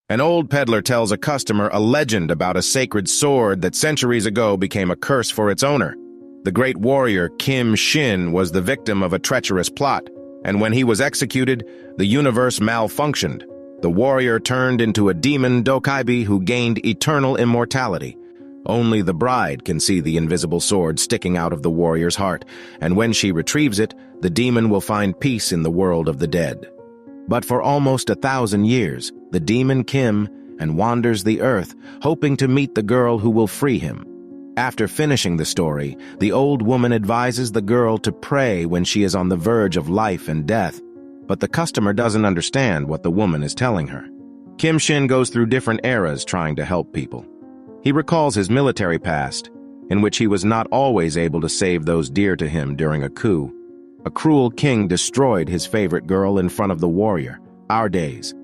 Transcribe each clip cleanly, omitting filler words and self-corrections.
An old peddler tells a customer a legend about a sacred sword that centuries ago became a curse for its owner. The great warrior Kim Shin was the victim of a treacherous plot, and when he was executed, the universe malfunctioned. The warrior turned into a demon Dokkaebi who gained eternal immortality. Only the bride can see the invisible sword sticking out of the warrior's heart, and when she retrieves it, the demon will find peace in the world of the dead. But for almost 1,000 years, the demon Kim and wanders the earth, hoping to meet the girl who will free him. After finishing the story, the old woman advises the girl to pray when she is on the verge of life and death, but the customer doesn't understand what the woman is telling her. Kim Shin goes through different eras trying to help people. He recalls his military past, in which he was not always able to save those dear to him during a coup. A cruel king destroyed his favorite girl in front of the warrior. Our days.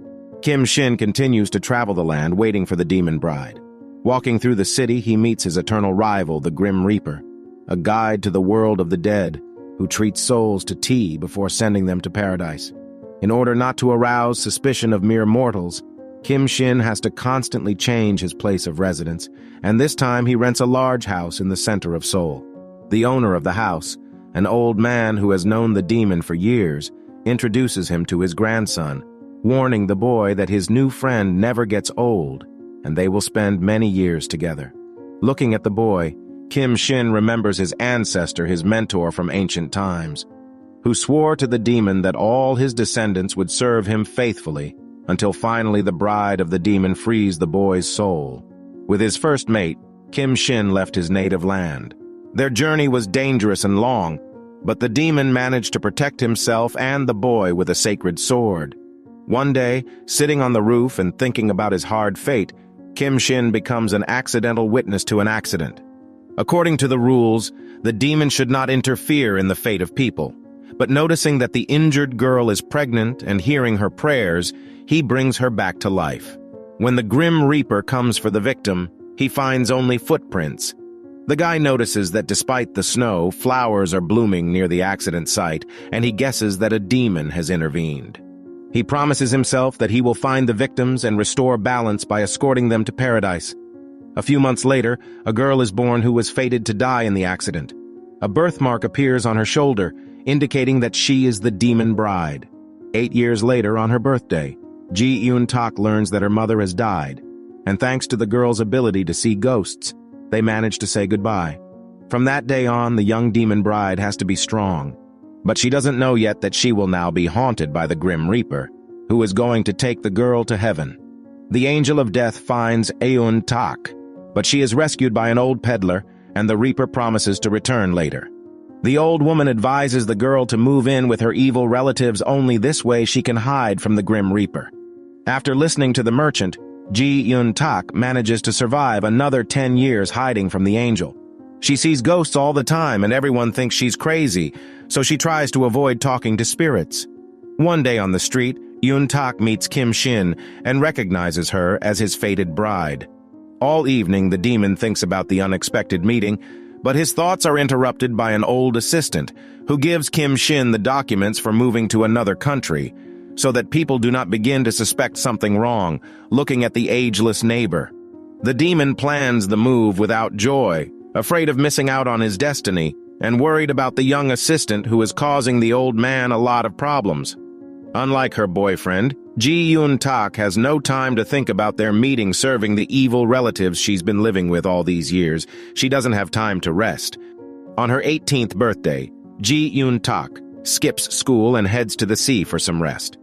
Kim Shin continues to travel the land waiting for the demon bride. Walking through the city, he meets his eternal rival, the Grim Reaper, a guide to the world of the dead, who treats souls to tea before sending them to paradise. In order not to arouse suspicion of mere mortals, Kim Shin has to constantly change his place of residence, and this time he rents a large house in the center of Seoul. The owner of the house, an old man who has known the demon for years, introduces him to his grandson, warning the boy that his new friend never gets old, and they will spend many years together. Looking at the boy, Kim Shin remembers his ancestor, his mentor from ancient times, who swore to the demon that all his descendants would serve him faithfully until finally the bride of the demon frees the boy's soul. With his first mate, Kim Shin left his native land. Their journey was dangerous and long, but the demon managed to protect himself and the boy with a sacred sword. One day, sitting on the roof and thinking about his hard fate, Kim Shin becomes an accidental witness to an accident. According to the rules, the demon should not interfere in the fate of people, but noticing that the injured girl is pregnant and hearing her prayers, he brings her back to life. When the Grim Reaper comes for the victim, he finds only footprints. The guy notices that despite the snow, flowers are blooming near the accident site, and he guesses that a demon has intervened. He promises himself that he will find the victims and restore balance by escorting them to paradise. A few months later, a girl is born who was fated to die in the accident. A birthmark appears on her shoulder, indicating that she is the demon bride. 8 years later, on her birthday, Ji-Eun-tak learns that her mother has died, and thanks to the girl's ability to see ghosts, they manage to say goodbye. From that day on, the young demon bride has to be strong, but she doesn't know yet that she will now be haunted by the Grim Reaper, who is going to take the girl to heaven. The angel of death finds Eun-tak, but she is rescued by an old peddler, and the Reaper promises to return later. The old woman advises the girl to move in with her evil relatives, only this way she can hide from the Grim Reaper. After listening to the merchant, Ji-Eun-tak manages to survive another 10 years hiding from the angel. She sees ghosts all the time and everyone thinks she's crazy, so she tries to avoid talking to spirits. One day on the street, Eun-tak meets Kim Shin and recognizes her as his fated bride. All evening, the demon thinks about the unexpected meeting, but his thoughts are interrupted by an old assistant who gives Kim Shin the documents for moving to another country, so that people do not begin to suspect something wrong, looking at the ageless neighbor. The demon plans the move without joy, afraid of missing out on his destiny, and worried about the young assistant who is causing the old man a lot of problems. Unlike her boyfriend, Ji-Eun-tak has no time to think about their meeting serving the evil relatives she's been living with all these years. She doesn't have time to rest. On her 18th birthday, Ji-Eun-tak skips school and heads to the sea for some rest.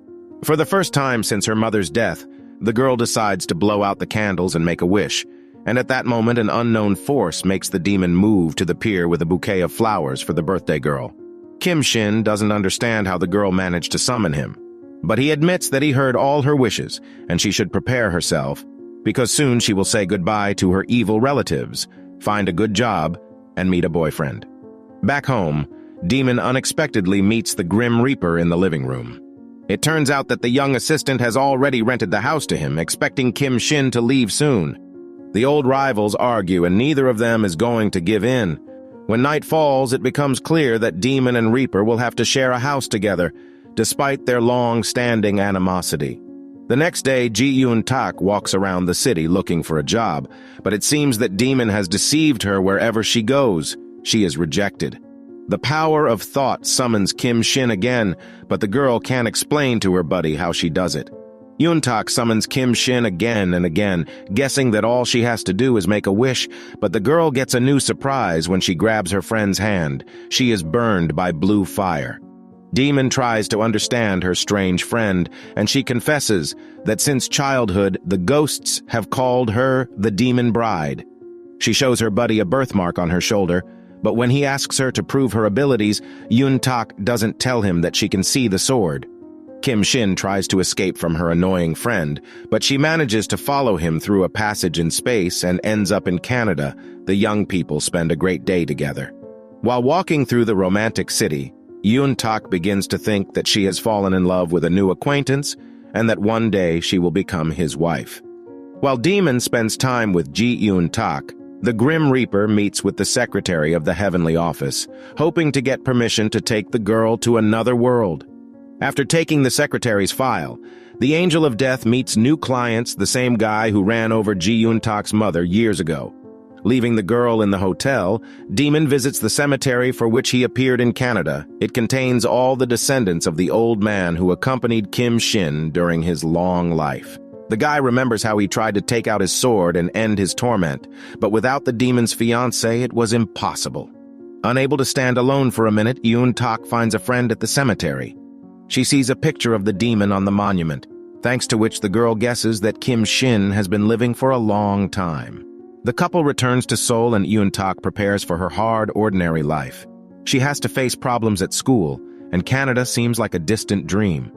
For the first time since her mother's death, the girl decides to blow out the candles and make a wish, and at that moment an unknown force makes the demon move to the pier with a bouquet of flowers for the birthday girl. Kim Shin doesn't understand how the girl managed to summon him, but he admits that he heard all her wishes and she should prepare herself, because soon she will say goodbye to her evil relatives, find a good job, and meet a boyfriend. Back home, Demon unexpectedly meets the Grim Reaper in the living room. It turns out that the young assistant has already rented the house to him, expecting Kim Shin to leave soon. The old rivals argue and neither of them is going to give in. When night falls, it becomes clear that Demon and Reaper will have to share a house together, despite their long-standing animosity. The next day, Ji-Yoon-tak walks around the city looking for a job, but it seems that Demon has deceived her wherever she goes. She is rejected. The power of thought summons Kim Shin again, but the girl can't explain to her buddy how she does it. Yoon-tak summons Kim Shin again and again, guessing that all she has to do is make a wish, but the girl gets a new surprise when she grabs her friend's hand. She is burned by blue fire. Demon tries to understand her strange friend, and she confesses that since childhood, the ghosts have called her the Demon Bride. She shows her buddy a birthmark on her shoulder, but when he asks her to prove her abilities, Yoon-tak doesn't tell him that she can see the sword. Kim Shin tries to escape from her annoying friend, but she manages to follow him through a passage in space and ends up in Canada. The young people spend a great day together. While walking through the romantic city, Yoon-tak begins to think that she has fallen in love with a new acquaintance and that one day she will become his wife. While Demon spends time with Ji-Yoon-tak, the Grim Reaper meets with the secretary of the Heavenly Office, hoping to get permission to take the girl to another world. After taking the secretary's file, the Angel of Death meets new clients, the same guy who ran over Ji-Yoon-tak's mother years ago. Leaving the girl in the hotel, Demon visits the cemetery for which he appeared in Canada. It contains all the descendants of the old man who accompanied Kim Shin during his long life. The guy remembers how he tried to take out his sword and end his torment, but without the demon's fiancée, it was impossible. Unable to stand alone for a minute, Yoon-tak finds a friend at the cemetery. She sees a picture of the demon on the monument, thanks to which the girl guesses that Kim Shin has been living for a long time. The couple returns to Seoul and Yoon-tak prepares for her hard, ordinary life. She has to face problems at school, and Canada seems like a distant dream.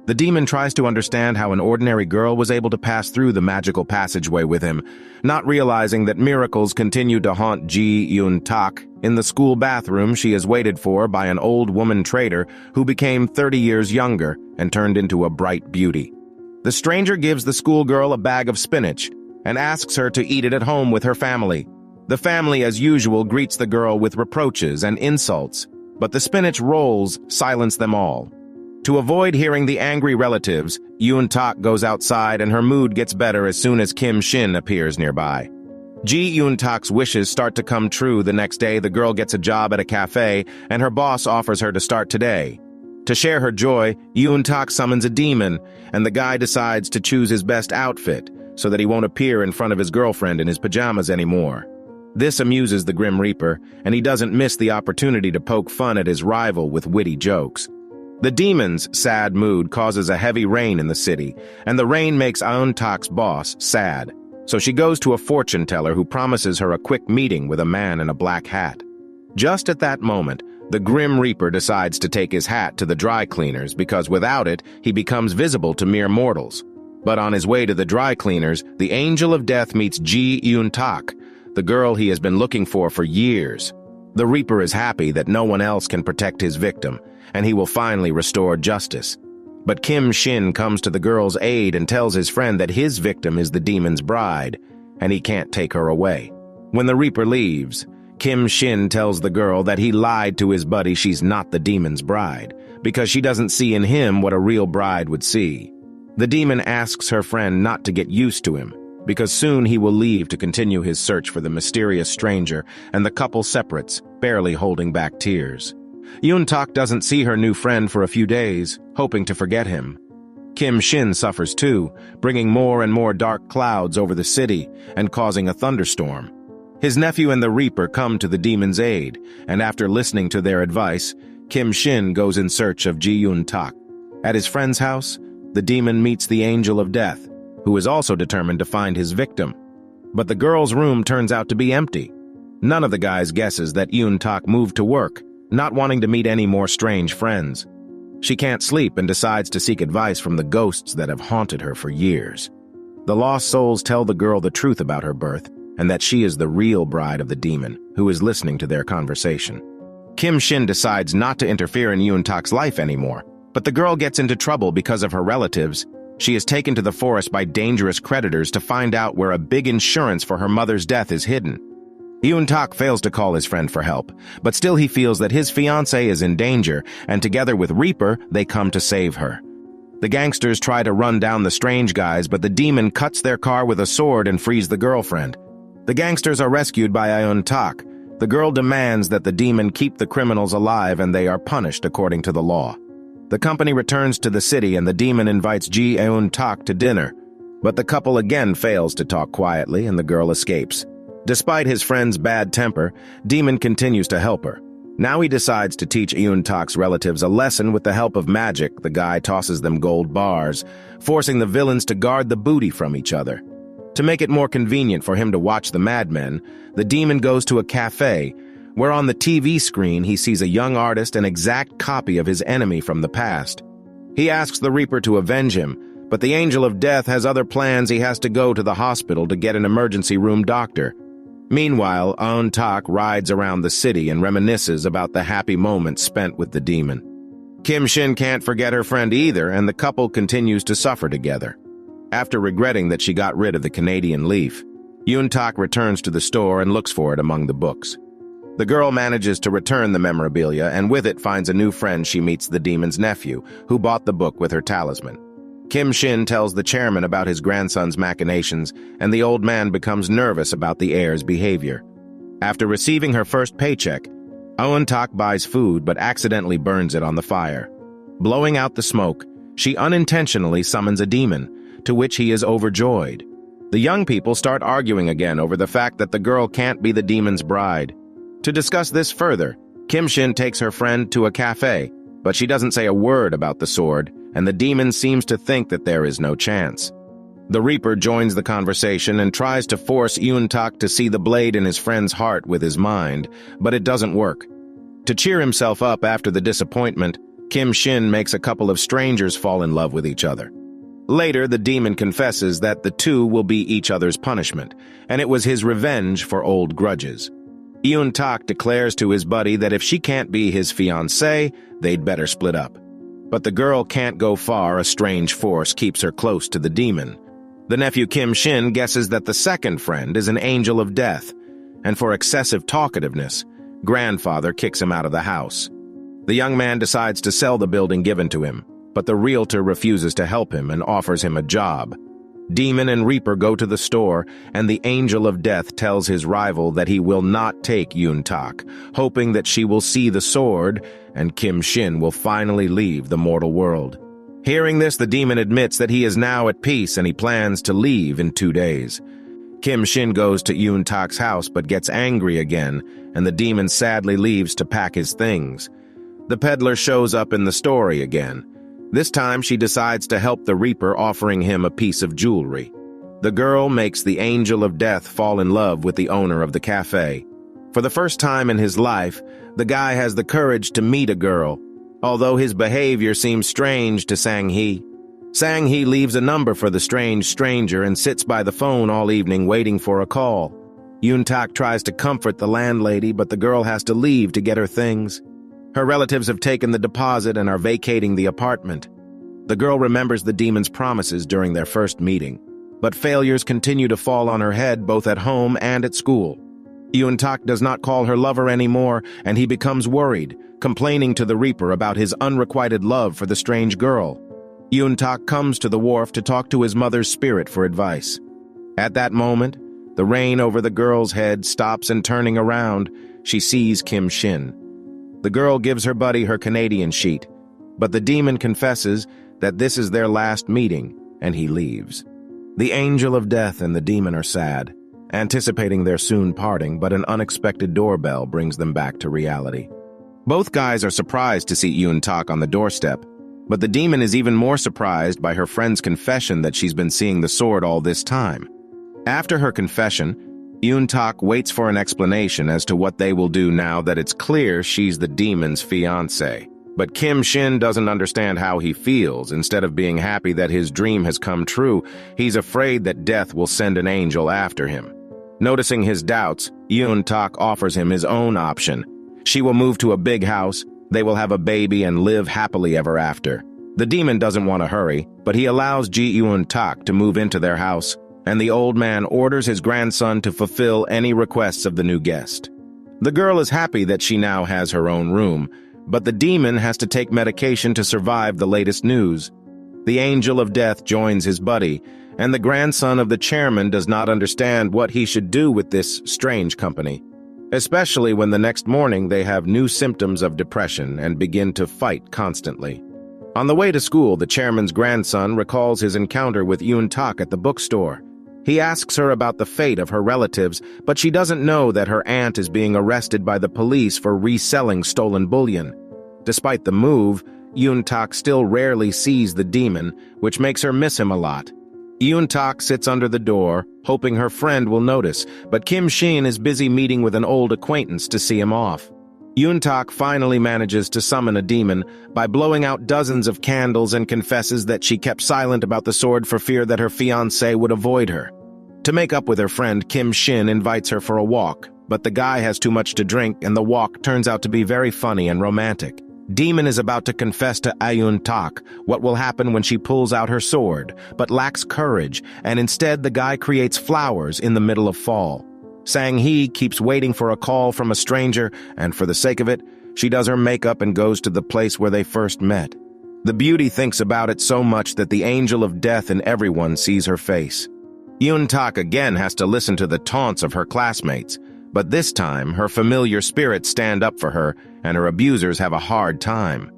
The demon tries to understand how an ordinary girl was able to pass through the magical passageway with him, not realizing that miracles continue to haunt Ji-Yoon-tak. In the school bathroom, she is waited for by an old woman traitor who became 30 years younger and turned into a bright beauty. The stranger gives the schoolgirl a bag of spinach and asks her to eat it at home with her family. The family, as usual, greets the girl with reproaches and insults, but the spinach rolls silence them all. To avoid hearing the angry relatives, Yoon-tak goes outside and her mood gets better as soon as Kim Shin appears nearby. Ji-Yoon-tak's wishes start to come true. The next day, the girl gets a job at a cafe, and her boss offers her to start today. To share her joy, Yoon-tak summons a demon, and the guy decides to choose his best outfit, so that he won't appear in front of his girlfriend in his pajamas anymore. This amuses the Grim Reaper, and he doesn't miss the opportunity to poke fun at his rival with witty jokes. The demon's sad mood causes a heavy rain in the city, and the rain makes Yoon-tak's boss sad. So she goes to a fortune teller who promises her a quick meeting with a man in a black hat. Just at that moment, the Grim Reaper decides to take his hat to the dry cleaners because without it, he becomes visible to mere mortals. But on his way to the dry cleaners, the Angel of Death meets Ji-Yoon-tak, the girl he has been looking for years. The Reaper is happy that no one else can protect his victim, and he will finally restore justice. But Kim Shin comes to the girl's aid and tells his friend that his victim is the demon's bride, and he can't take her away. When the Reaper leaves, Kim Shin tells the girl that he lied to his buddy she's not the demon's bride, because she doesn't see in him what a real bride would see. The demon asks her friend not to get used to him, because soon he will leave to continue his search for the mysterious stranger, and the couple separates, barely holding back tears. Yoon-tak doesn't see her new friend for a few days, hoping to forget him. Kim Shin suffers too, bringing more and more dark clouds over the city and causing a thunderstorm. His nephew and the Reaper come to the demon's aid, and after listening to their advice, Kim Shin goes in search of Ji-Yoon-tak. At his friend's house, the demon meets the Angel of Death, who is also determined to find his victim. But the girl's room turns out to be empty. None of the guys guesses that Yoon-tak moved to work, not wanting to meet any more strange friends. She can't sleep and decides to seek advice from the ghosts that have haunted her for years. The lost souls tell the girl the truth about her birth, and that she is the real bride of the demon, who is listening to their conversation. Kim Shin decides not to interfere in Yoon-tak's life anymore, but the girl gets into trouble because of her relatives. She is taken to the forest by dangerous creditors to find out where a big insurance for her mother's death is hidden. Yoon-tak fails to call his friend for help, but still he feels that his fiancée is in danger, and together with Reaper, they come to save her. The gangsters try to run down the strange guys, but the demon cuts their car with a sword and frees the girlfriend. The gangsters are rescued by Eun Tak. The girl demands that the demon keep the criminals alive and they are punished according to the law. The company returns to the city and the demon invites Ji Eun Tak to dinner. But the couple again fails to talk quietly and the girl escapes. Despite his friend's bad temper, Demon continues to help her. Now he decides to teach Eun Tak's relatives a lesson with the help of magic. The guy tosses them gold bars, forcing the villains to guard the booty from each other. To make it more convenient for him to watch the madmen, the demon goes to a cafe, where on the TV screen he sees a young artist, an exact copy of his enemy from the past. He asks the Reaper to avenge him, but the Angel of Death has other plans. He has to go to the hospital to get an emergency room doctor. Meanwhile, Eun Tak rides around the city and reminisces about the happy moments spent with the demon. Kim Shin can't forget her friend either, and the couple continues to suffer together. After regretting that she got rid of the Canadian leaf, Eun Tak returns to the store and looks for it among the books. The girl manages to return the memorabilia and with it finds a new friend. She meets the demon's nephew, who bought the book with her talisman. Kim Shin tells the chairman about his grandson's machinations, and the old man becomes nervous about the heir's behavior. After receiving her first paycheck, Eun Tak buys food but accidentally burns it on the fire. Blowing out the smoke, she unintentionally summons a demon, to which he is overjoyed. The young people start arguing again over the fact that the girl can't be the demon's bride. To discuss this further, Kim Shin takes her friend to a cafe, but she doesn't say a word about the sword, and the demon seems to think that there is no chance. The Reaper joins the conversation and tries to force Eun Tak to see the blade in his friend's heart with his mind, but it doesn't work. To cheer himself up after the disappointment, Kim Shin makes a couple of strangers fall in love with each other. Later, the demon confesses that the two will be each other's punishment, and it was his revenge for old grudges. Eun Tak declares to his buddy that if she can't be his fiancée, they'd better split up. But the girl can't go far. A strange force keeps her close to the demon. The nephew Kim Shin guesses that the second friend is an angel of death, and for excessive talkativeness, grandfather kicks him out of the house. The young man decides to sell the building given to him, but the realtor refuses to help him and offers him a job. Demon and Reaper go to the store, and the Angel of Death tells his rival that he will not take Eun Tak, hoping that she will see the sword and Kim Shin will finally leave the mortal world. Hearing this, the demon admits that he is now at peace and he plans to leave in 2 days. Kim Shin goes to Eun Tak's house but gets angry again, and the demon sadly leaves to pack his things. The peddler shows up in the story again. This time she decides to help the Reaper, offering him a piece of jewelry. The girl makes the Angel of Death fall in love with the owner of the cafe. For the first time in his life, the guy has the courage to meet a girl, although his behavior seems strange to Sang-hee. Sang-hee leaves a number for the strange stranger and sits by the phone all evening waiting for a call. Eun Tak tries to comfort the landlady, but the girl has to leave to get her things. Her relatives have taken the deposit and are vacating the apartment. The girl remembers the demon's promises during their first meeting, but failures continue to fall on her head both at home and at school. Eun Tak does not call her lover anymore, and he becomes worried, complaining to the Reaper about his unrequited love for the strange girl. Eun Tak comes to the wharf to talk to his mother's spirit for advice. At that moment, the rain over the girl's head stops, and turning around, she sees Kim Shin. The girl gives her buddy her Canadian sheet, but the demon confesses that this is their last meeting, and he leaves. The Angel of Death and the demon are sad, anticipating their soon parting, but an unexpected doorbell brings them back to reality. Both guys are surprised to see Eun Tak on the doorstep, but the demon is even more surprised by her friend's confession that she's been seeing the sword all this time. After her confession, Eun Tak waits for an explanation as to what they will do now that it's clear she's the demon's fiancé. But Kim Shin doesn't understand how he feels. Instead of being happy that his dream has come true, he's afraid that death will send an angel after him. Noticing his doubts, Eun Tak offers him his own option. She will move to a big house, they will have a baby and live happily ever after. The demon doesn't want to hurry, but he allows Eun Tak to move into their house, and the old man orders his grandson to fulfill any requests of the new guest. The girl is happy that she now has her own room, but the demon has to take medication to survive the latest news. The angel of death joins his buddy, and the grandson of the chairman does not understand what he should do with this strange company, especially when the next morning they have new symptoms of depression and begin to fight constantly. On the way to school, the chairman's grandson recalls his encounter with Yoon-tak at the bookstore. He asks her about the fate of her relatives, but she doesn't know that her aunt is being arrested by the police for reselling stolen bullion. Despite the move, Yoon-tak still rarely sees the demon, which makes her miss him a lot. Yoon-tak sits under the door, hoping her friend will notice, but Kim Shin is busy meeting with an old acquaintance to see him off. Yoon-tak finally manages to summon a demon by blowing out dozens of candles and confesses that she kept silent about the sword for fear that her fiancé would avoid her. To make up with her friend, Kim Shin invites her for a walk, but the guy has too much to drink and the walk turns out to be very funny and romantic. Demon is about to confess to Yoon-tak what will happen when she pulls out her sword, but lacks courage, and instead the guy creates flowers in the middle of fall. Sang-hee keeps waiting for a call from a stranger, and for the sake of it, she does her makeup and goes to the place where they first met. The beauty thinks about it so much that the angel of death in everyone sees her face. Yoon-tak again has to listen to the taunts of her classmates, but this time her familiar spirits stand up for her, and her abusers have a hard time.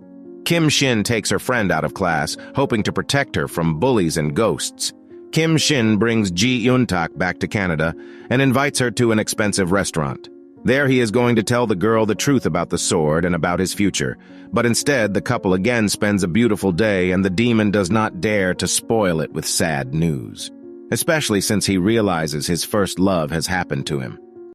Kim Shin takes her friend out of class, hoping to protect her from bullies and ghosts. Kim Shin brings Ji Yoon-tak back to Canada and invites her to an expensive restaurant. There he is going to tell the girl the truth about the sword and about his future, but instead the couple again spends a beautiful day and the demon does not dare to spoil it with sad news, especially since he realizes his first love has happened to him.